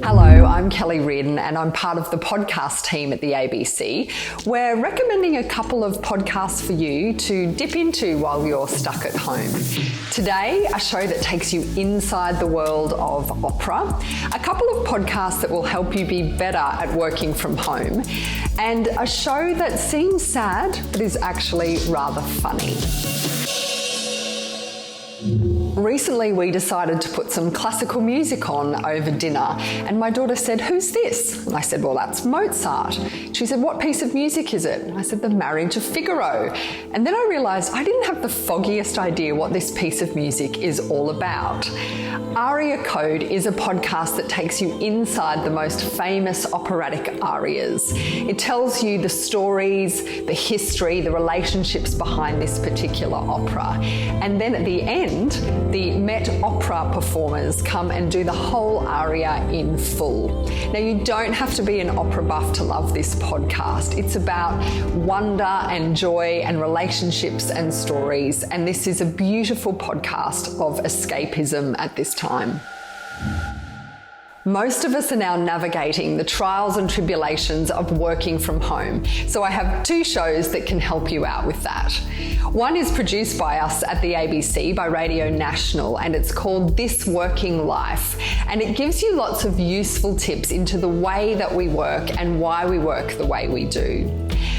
Hello, I'm Kellie Riordan and I'm part of the podcast team at the ABC. We're recommending a couple of podcasts for you to dip into while you're stuck at home. Today, a show that takes you inside the world of opera, a couple of podcasts that will help you be better at working from home, and a show that seems sad but is actually rather funny. Recently, we decided to put some classical music on over dinner, and my daughter said, "Who's this?" And I said, "Well, that's Mozart." She said, "What piece of music is it?" And I said, "The Marriage of Figaro." And then I realised I didn't have the foggiest idea what this piece of music is all about. Aria Code is a podcast that takes you inside the most famous operatic arias. It tells you the stories, the history, the relationships behind this particular opera. And then at the end, the Met Opera performers come and do the whole aria in full. Now, you don't have to be an opera buff to love this podcast. It's about wonder and joy and relationships and stories, and this is a beautiful podcast of escapism at this time. Most of us are now navigating the trials and tribulations of working from home, so I have two shows that can help you out with that. One is produced by us at the ABC by Radio National, and it's called This Working Life, and it gives you lots of useful tips into the way that we work and why we work the way we do.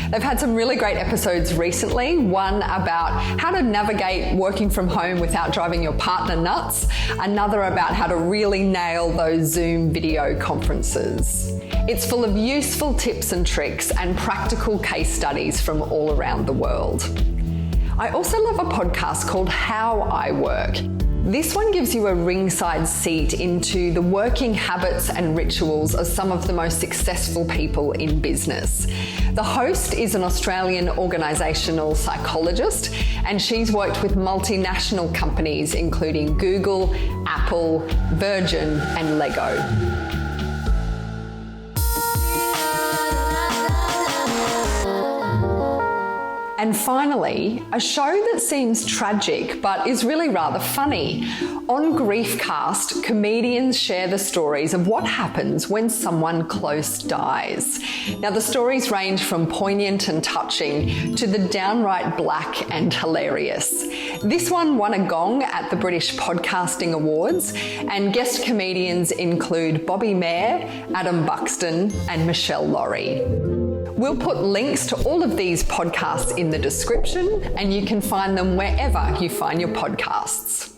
They've had some really great episodes recently, one about how to navigate working from home without driving your partner nuts, another about how to really nail those Zoom video conferences. It's full of useful tips and tricks and practical case studies from all around the world. I also love a podcast called How I Work. This one gives you a ringside seat into the working habits and rituals of some of the most successful people in business. The host is an Australian organisational psychologist, and she's worked with multinational companies including Google, Apple, Virgin, and Lego. And finally, a show that seems tragic but is really rather funny. On Griefcast, comedians share the stories of what happens when someone close dies. Now, the stories range from poignant and touching to the downright black and hilarious. This one won a gong at the British Podcasting Awards, and guest comedians include Bobby Mayer, Adam Buxton, and Michelle Laurie. We'll put links to all of these podcasts in the description, and you can find them wherever you find your podcasts.